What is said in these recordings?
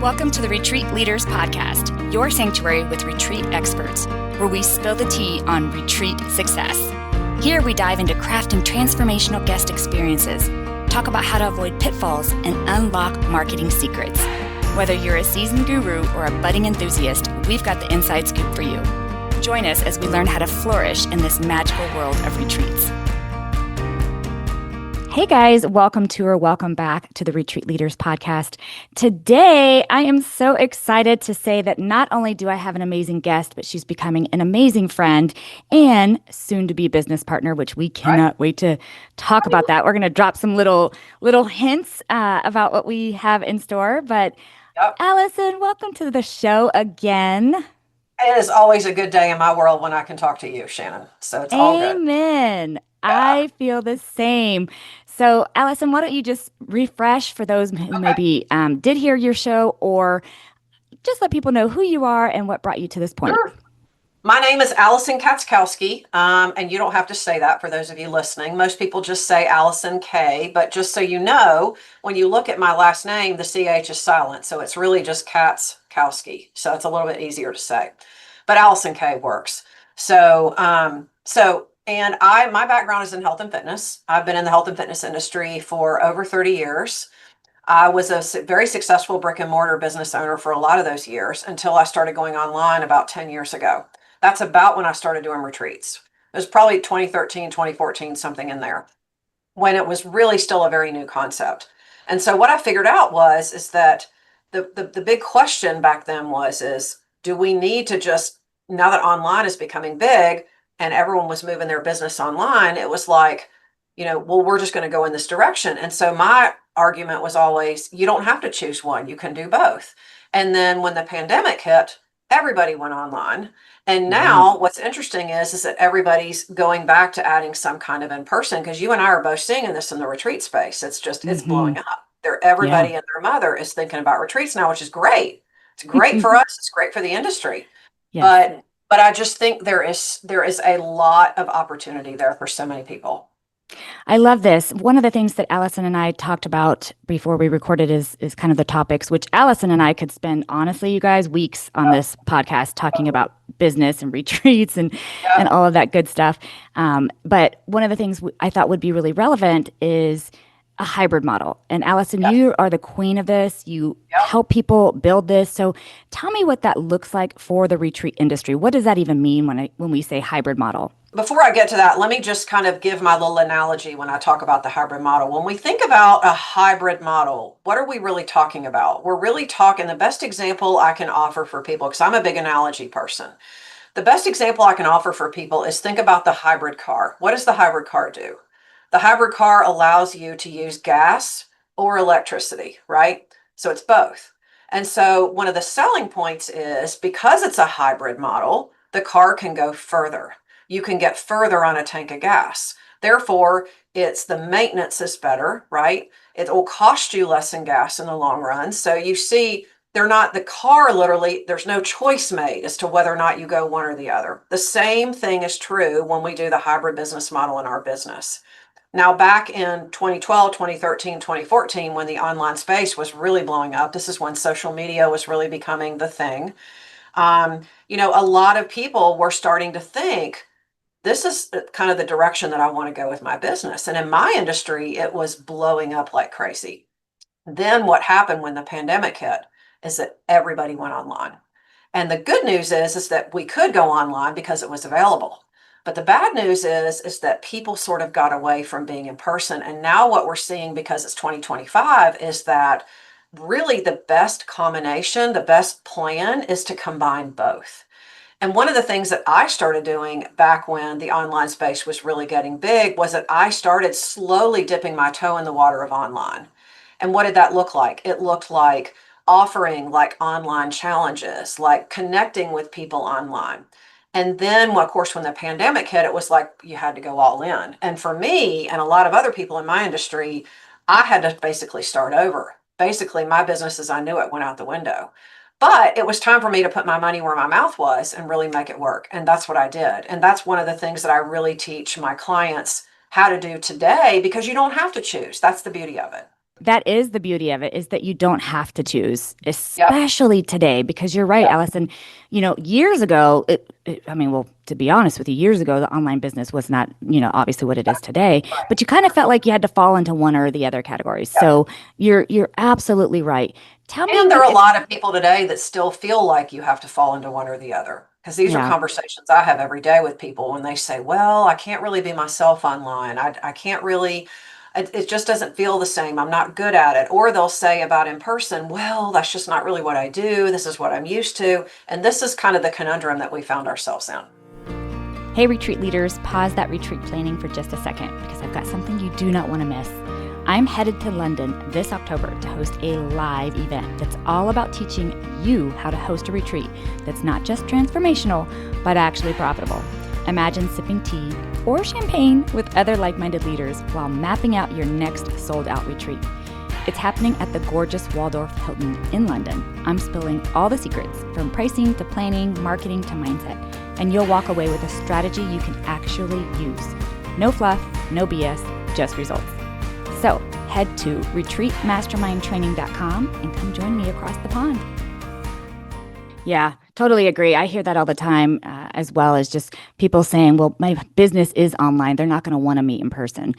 Welcome to the Retreat Leaders Podcast, your sanctuary with retreat experts, where we spill the tea on retreat success. Here we dive into crafting transformational guest experiences, talk about how to avoid pitfalls, and unlock marketing secrets. Whether you're a seasoned guru or a budding enthusiast, we've got the inside scoop for you. Join us as we learn how to flourish in this magical world of retreats. Hey guys, welcome back to the Retreat Leaders Podcast. Today, I am so excited to say that not only do I have an amazing guest, but she's becoming an amazing friend and soon to be business partner, which we cannot wait to talk about that. We're going to drop some little hints about what we have in store. But Allison, welcome to the show again. It is always a good day in my world when I can talk to you, Shannon. So it's all good. Amen. I feel the same. So, Allison, why don't you just refresh for those who maybe did hear your show, or just let people know who you are and what brought you to this point. Sure. My name is Alison Katschkowsky, and you don't have to say that for those of you listening. Most people just say Alison K, but just so you know, when you look at my last name, the CH is silent. So it's really just Katschkowsky. So it's a little bit easier to say, but Alison K works. And my background is in health and fitness. I've been in the health and fitness industry for over 30 years. I was a very successful brick and mortar business owner for a lot of those years until I started going online about 10 years ago. That's about when I started doing retreats. It was probably 2013, 2014, something in there, when it was really still a very new concept. And so what I figured out is that the big question back then is do we need to just, now that online is becoming big, and everyone was moving their business online, it was like, well, we're just going to go in this direction. And so my argument was always, you don't have to choose one, you can do both. And then when the pandemic hit, everybody went online. And now what's interesting is that everybody's going back to adding some kind of in-person, because you and I are both seeing this in the retreat space. It's just, it's blowing up. Everybody and their mother is thinking about retreats now, which is great. It's great for us. It's great for the industry. Yes. But I just think there is a lot of opportunity there for so many people. I love this. One of the things that Allison and I talked about before we recorded is kind of the topics, which Allison and I could spend, honestly, you guys, weeks on this podcast talking about business and retreats and all of that good stuff. But one of the things I thought would be really relevant is a hybrid model. And Allison, you are the queen of this. You help people build this. So tell me what that looks like for the retreat industry. What does that even mean when we say hybrid model? Before I get to that, let me just kind of give my little analogy when I talk about the hybrid model. When we think about a hybrid model, what are we really talking about? We're really talking, the best example I can offer for people, because I'm a big analogy person. The best example I can offer for people is think about the hybrid car. What does the hybrid car do? The hybrid car allows you to use gas or electricity, right? So it's both. And so one of the selling points is, because it's a hybrid model, the car can go further. You can get further on a tank of gas. Therefore, the maintenance is better, right? It will cost you less in gas in the long run. So you see, the car literally, there's no choice made as to whether or not you go one or the other. The same thing is true when we do the hybrid business model in our business. Now, back in 2012, 2013, 2014, when the online space was really blowing up, this is when social media was really becoming the thing. A lot of people were starting to think, this is kind of the direction that I want to go with my business. And in my industry, it was blowing up like crazy. Then what happened when the pandemic hit is that everybody went online. And the good news is that we could go online because it was available. But the bad news is that people sort of got away from being in person. And now what we're seeing, because it's 2025, is that really the best combination, the best plan is to combine both. And one of the things that I started doing back when the online space was really getting big was that I started slowly dipping my toe in the water of online. And what did that look like? It looked like offering like online challenges, like connecting with people online. And then, of course, when the pandemic hit, it was like you had to go all in. And for me and a lot of other people in my industry, I had to basically start over. Basically, my business as I knew it went out the window. But it was time for me to put my money where my mouth was and really make it work. And that's what I did. And that's one of the things that I really teach my clients how to do today, because you don't have to choose. That's the beauty of it. that is the beauty of it, is that you don't have to choose, Yep. especially today, because you're right, Yep. Allison. Years ago, I mean, well, to be honest with you, years ago, the online business was not, obviously what it is today, Right. but you kind of felt like you had to fall into one or the other categories. Yep. So you're absolutely right. Tell me And there are a if, lot of people today that still feel like you have to fall into one or the other. Because these are yeah. conversations I have every day with people when they say, well, I can't really be myself online. I can't really, it just doesn't feel the same. I'm not good at it. Or they'll say about in person, well, that's just not really what I do. This is what I'm used to. And this is kind of the conundrum that we found ourselves in. Hey, retreat leaders, pause that retreat planning for just a second because I've got something you do not want to miss. I'm headed to London this October to host a live event that's all about teaching you how to host a retreat that's not just transformational, but actually profitable. Imagine sipping tea or champagne with other like-minded leaders while mapping out your next sold-out retreat. It's happening at the gorgeous Waldorf Hilton in London. I'm spilling all the secrets from pricing to planning, marketing to mindset, and you'll walk away with a strategy you can actually use. No fluff, no BS, just results. So head to retreatmastermindtraining.com and come join me across the pond. Yeah, totally agree. I hear that all the time, as well as just people saying, well, my business is online. They're not going to want to meet in person,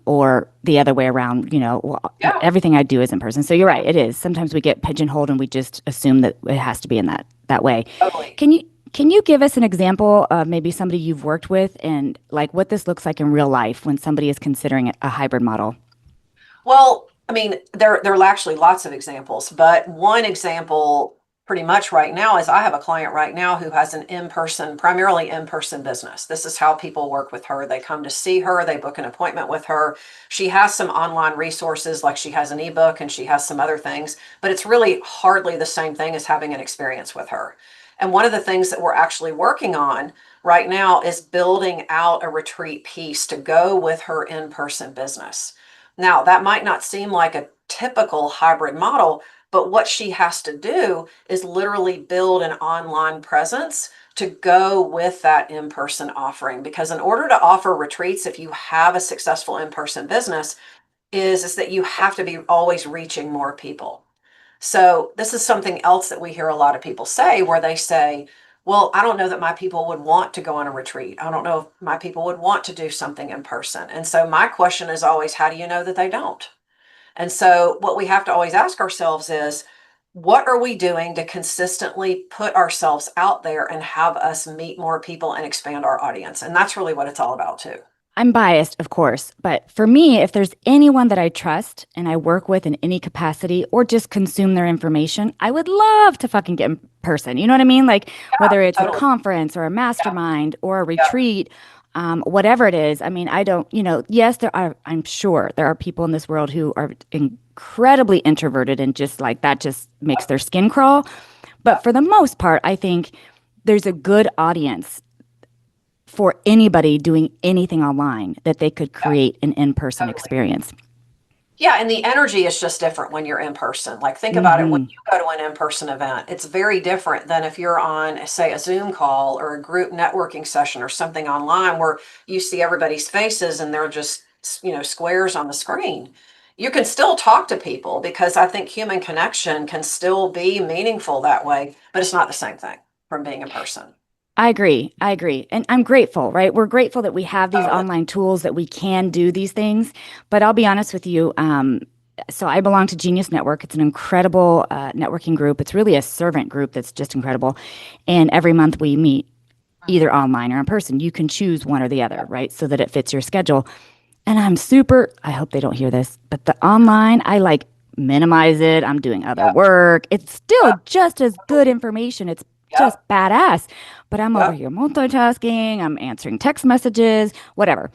or the other way around, well, Yeah, everything I do is in person. So you're right. It is. Sometimes we get pigeonholed and we just assume that it has to be in that way. totally. Can you give us an example of maybe somebody you've worked with and like what this looks like in real life when somebody is considering a hybrid model? Well, I mean, there are actually lots of examples, but one example pretty much right now is I have a client right now who has an primarily in-person business. This is how people work with her. They come to see her, they book an appointment with her. She has some online resources, like she has an ebook and she has some other things, but it's really hardly the same thing as having an experience with her. And one of the things that we're actually working on right now is building out a retreat piece to go with her in-person business. Now, that might not seem like a typical hybrid model, but what she has to do is literally build an online presence to go with that in-person offering. Because in order to offer retreats, if you have a successful in-person business, is that you have to be always reaching more people. So this is something else that we hear a lot of people say, where they say, well, I don't know that my people would want to go on a retreat. I don't know if my people would want to do something in person. And so my question is always, how do you know that they don't? And so what we have to always ask ourselves is, what are we doing to consistently put ourselves out there and have us meet more people and expand our audience? And that's really what it's all about too. I'm biased, of course, but for me, if there's anyone that I trust and I work with in any capacity or just consume their information, I would love to fucking get in person. You know what I mean? Like Yeah, whether it's a totally. conference or a Yeah, mastermind or a yeah, retreat, whatever it is. I mean, I don't, yes, I'm sure there are people in this world who are incredibly introverted and just like that just makes their skin crawl. yeah, But for the most part, I think there's a good audience for anybody doing anything online that they could yeah, create an in-person totally. experience. Yeah, and the energy is just different when you're in person. Like, think about it when Hmm. you go to an in-person event. It's very different than if you're on, say, a Zoom call or a group networking session or something online where you see everybody's faces and they're just, squares on the screen. You can still talk to people because I think human connection can still be meaningful that way, but it's not the same thing from being in person. I agree. I agree. And I'm grateful, right? We're grateful that we have these Totally. online tools that we can do these things. But I'll be honest with you. So I belong to Genius Network. It's an incredible networking group. It's really a servant group that's just incredible. And every month we meet either online or in person. You can choose one or the other, right? So that it fits your schedule. And I hope they don't hear this, but the online, I like minimize it. I'm doing other Yeah, work. It's still yeah, just as good information. It's yeah, just badass. But I'm over yeah. here multitasking. I'm answering text messages, whatever.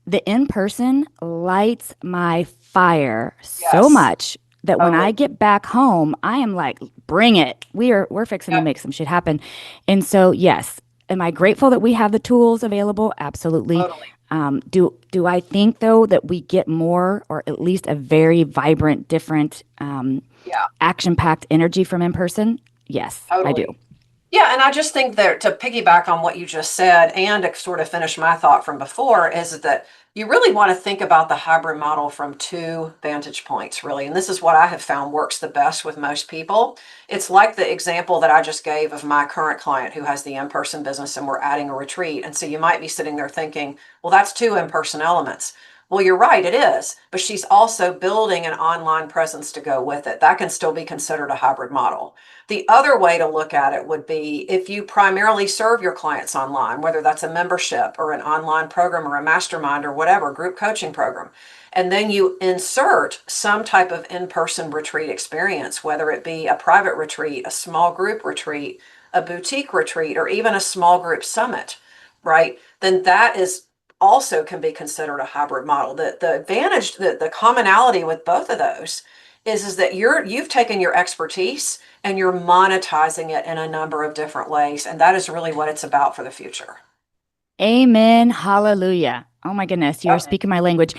The in person lights my fire so Yes, much that when I totally. get back home, I am like, bring it. We're fixing to Yeah, make some shit happen. And so, yes, am I grateful that we have the tools available? Absolutely. totally. Do I think though that we get more, or at least a very vibrant, different, Yeah, action packed energy from in person? Yes, I do. totally. Yeah, and I just think that to piggyback on what you just said and to sort of finish my thought from before is that you really want to think about the hybrid model from two vantage points, really. And this is what I have found works the best with most people. It's like the example that I just gave of my current client who has the in-person business and we're adding a retreat. And so you might be sitting there thinking, well, that's two in-person elements. Well, you're right, it is, but she's also building an online presence to go with it. That can still be considered a hybrid model. The other way to look at it would be if you primarily serve your clients online, whether that's a membership or an online program or a mastermind or whatever, group coaching program, and then you insert some type of in-person retreat experience, whether it be a private retreat, a small group retreat, a boutique retreat, or even a small group summit, right? Then that is also can be considered a hybrid model. The advantage, the commonality with both of those is that you've taken your expertise and you're monetizing it in a number of different ways. And that is really what it's about for the future. Amen. Hallelujah. Oh my goodness, you're Yep. speaking my language.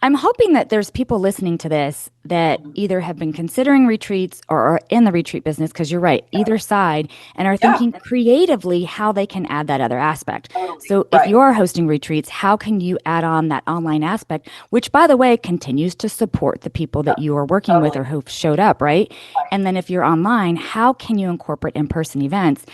I'm hoping that there's people listening to this that Mhm. either have been considering retreats or are in the retreat business, because you're right, either side, and are Yeah, thinking creatively how they can add that other aspect. totally. So if Right. you're hosting retreats, how can you add on that online aspect, which by the way, continues to support the people that Yep, you are working with totally. or who've showed up, right? Right. And then if you're online, how can you incorporate in-person events?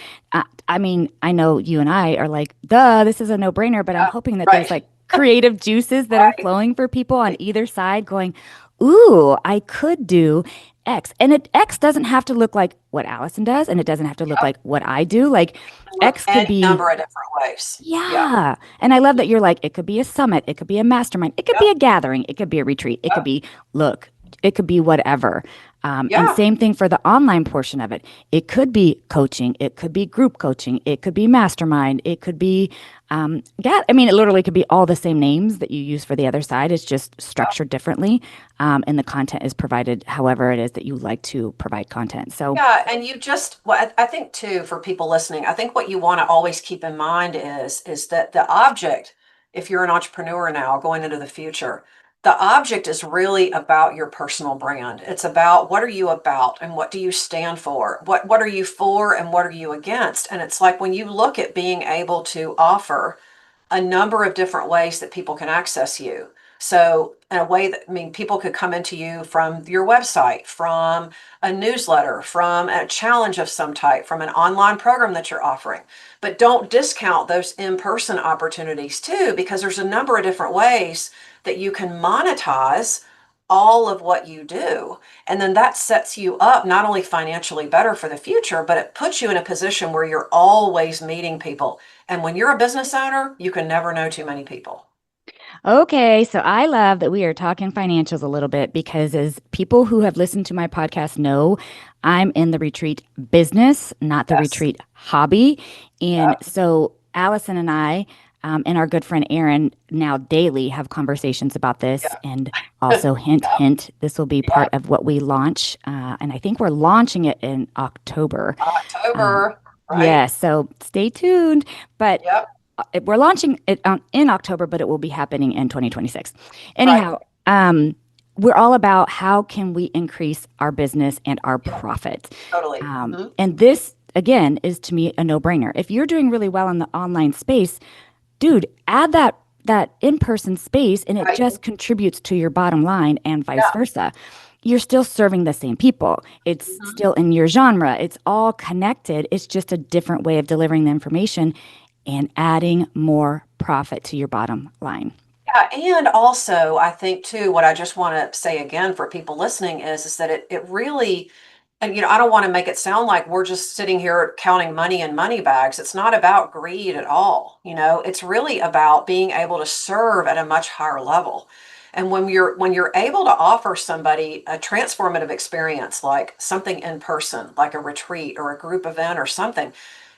I mean, I know you and I are like, duh, this is a no-brainer, but I'm Yeah, hoping that there's right. like creative juices that are Right. flowing for people on either side going, ooh, I could do X. And X doesn't have to look like what Allison does, and it doesn't have to look Yep. like what I do. Like Look X could any be, number of different ways. Yeah. yeah. And I love that you're like, it could be a summit, it could be a mastermind, it could be Yep. a gathering, it could be a retreat, it could Yep. be, look, it could be whatever. And Yeah. same thing for the online portion of it. It could be coaching, it could be group coaching, it could be mastermind, it could be, yeah, I mean, it literally could be all the same names that you use for the other side. It's just Yep. structured differently. And the content is provided however it is that you like to provide content. So, Yeah, and you just well, I think too for people listening, I think what you want to always keep in mind is that the object, if you're an entrepreneur now going into the future, the object is really about your personal brand. It's about what are you about and what do you stand for? What are you for and what are you against? And it's like when you look at being able to offer a number of different ways that people can access you. So, in a way that, I mean, people could come into you from your website, from a newsletter, from a challenge of some type, from an online program that you're offering. But don't discount those in person opportunities too, because there's a number of different ways that you can monetize all of what you do. And then that sets you up not only financially better for the future, but it puts you in a position where you're always meeting people. And when you're a business owner, you can never know too many people. okay, so I love that we are talking financials a little bit because, as people who have listened to my podcast know, I'm in the retreat business, not the Yes. retreat hobby. And Yep. so, Allison and I, and our good friend Aaron, now daily have conversations about this. Yep. And also, hint, Yep. hint, this will be part Yep. of what we launch. And I think we're launching it in October. Um, October, yeah, right? so stay tuned. But Yep. we're launching it in October, but it will be happening in 2026. Right. Anyhow, we're all about how can we increase our business and our Yep. profit. Totally. And this, again, is to me a no-brainer. If you're doing really well in the online space, dude, add that in-person space and it Right. just contributes to your bottom line and vice Yeah. versa. You're still serving the same people. It's Mhm. still in your genre. It's all connected. It's just a different way of delivering the information and adding more profit to your bottom line. Yeah, and also I think too, what I just want to say again for people listening is that it really, and I don't want to make it sound like we're just sitting here counting money in money bags. It's not about greed at all. It's really about being able to serve at a much higher level. And when you're able to offer somebody a transformative experience like something in person, like a retreat or a group event or something,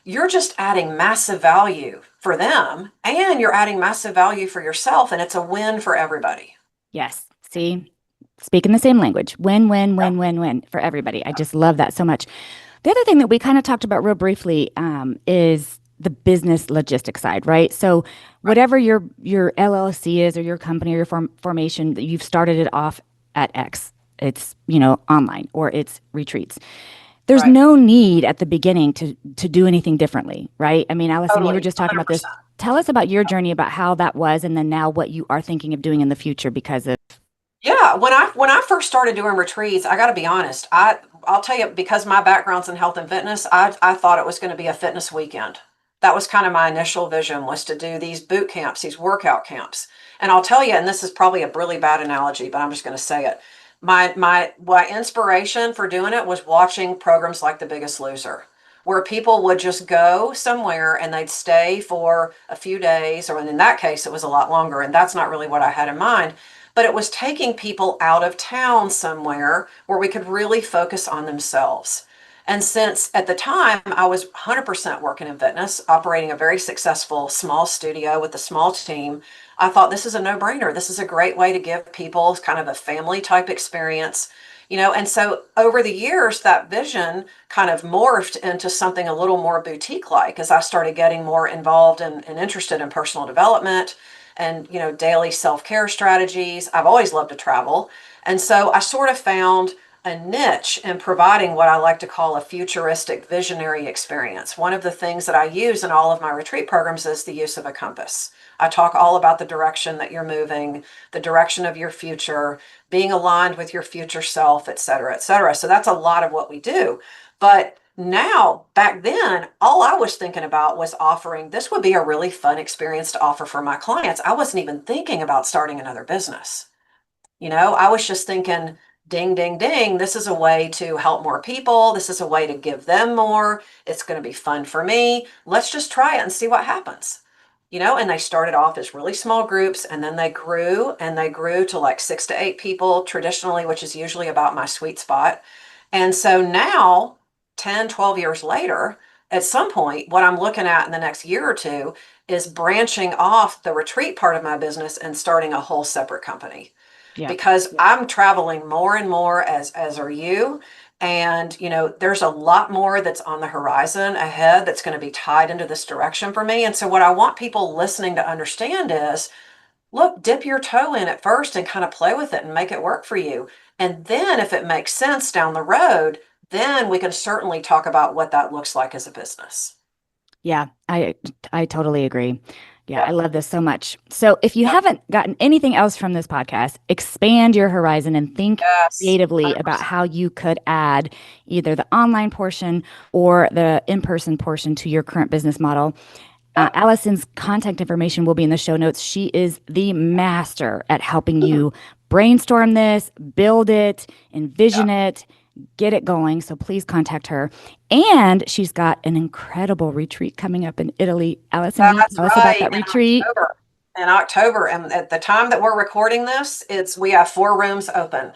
you're just adding massive value for them and you're adding massive value for yourself and it's a win for everybody. Yes. See, speaking the same language. Win, win, Yeah. win, win, win for everybody. I just love that so much. The other thing that we kind of talked about real briefly is the business logistics side, right? So Right. whatever your LLC is or your company or your formation, you've started it off at X. It's online or it's retreats. there's Right. no need at the beginning to do anything differently, right? I mean, Allison, you were Totally. just talking about this. 100%. Tell us about your journey about how that was, and then now what you are thinking of doing in the future because of. Yeah, when I first started doing retreats, I got to be honest. I'll tell you, because my background's in health and fitness, I thought it was going to be a fitness weekend. That was kind of my initial vision, was to do these boot camps, these workout camps. And I'll tell you, and this is probably a really bad analogy, but I'm just going to say it. My inspiration for doing it was watching programs like The Biggest Loser, where people would just go somewhere and they'd stay for a few days, or in that case, it was a lot longer. And that's not really what I had in mind, but it was taking people out of town somewhere where we could really focus on themselves. And since at the time I was 100% working in fitness, operating a very successful small studio with a small team, I thought this is a no-brainer. This is a great way to give people kind of a family type experience. And so over the years, that vision kind of morphed into something a little more boutique like, as I started getting more involved and interested in personal development and daily self-care strategies. I've always loved to travel, and so I sort of found a niche in providing what I like to call a futuristic visionary experience. One of the things that I use in all of my retreat programs is the use of a compass. I talk all about the direction that you're moving, the direction of your future, being aligned with your future self, et cetera, et cetera. So that's a lot of what we do. But now, back then, all I was thinking about was offering, this would be a really fun experience to offer for my clients. I wasn't even thinking about starting another business. I was just thinking, ding, ding, ding, this is a way to help more people. This is a way to give them more. It's going to be fun for me. Let's just try it and see what happens. And they started off as really small groups, and then they grew to like 6 to 8 people traditionally, which is usually about my sweet spot. And so now, 10, 12 years later, at some point, what I'm looking at in the next year or two is branching off the retreat part of my business and starting a whole separate company, Yeah. because I'm traveling more and more, as are you. And there's a lot more that's on the horizon ahead that's going to be tied into this direction for me. And so what I want people listening to understand is, look, dip your toe in at first and kind of play with it and make it work for you. And then if it makes sense down the road, then we can certainly talk about what that looks like as a business. Yeah, I totally agree. Yeah, I Yep. love this so much. So if you Yep. haven't gotten anything else from this podcast, expand your horizon and think Yes. creatively about 100%. how you could add either the online portion or the in-person portion to your current business model. Yep. Allison's contact information will be in the show notes. She is the master at helping you brainstorm this, build it, Yeah. envision it, get it going. So please contact her. And she's got an incredible retreat coming up in Italy. Allison, will you That's tell us about right. that retreat? In October, and at the time that we're recording this, we have 4 rooms open.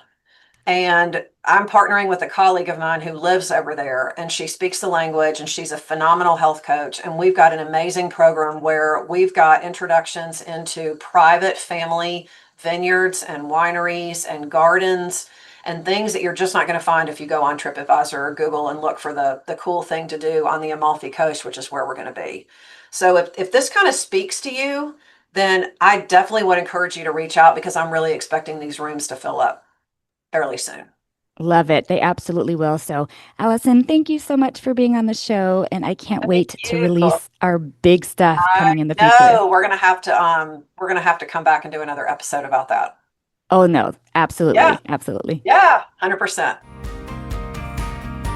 And I'm partnering with a colleague of mine who lives over there, and she speaks the language, and she's a phenomenal health coach. And we've got an amazing program where we've got introductions into private family vineyards and wineries and gardens and things that you're just not going to find if you go on TripAdvisor or Google and look for the cool thing to do on the Amalfi Coast, which is where we're going to be. So if this kind of speaks to you, then I definitely would encourage you to reach out, because I'm really expecting these rooms to fill up fairly soon. Love it. They absolutely will. So, Allison, thank you so much for being on the show. And I can't Thank wait to you. release our big stuff I coming in the future. know we're gonna have to come back and do another episode about that. Oh, no, Yeah, absolutely. Absolutely. yeah, 100%.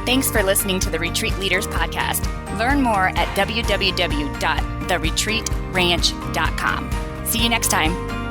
Thanks for listening to the Retreat Leaders Podcast. Learn more at www.theretreatranch.com. See you next time.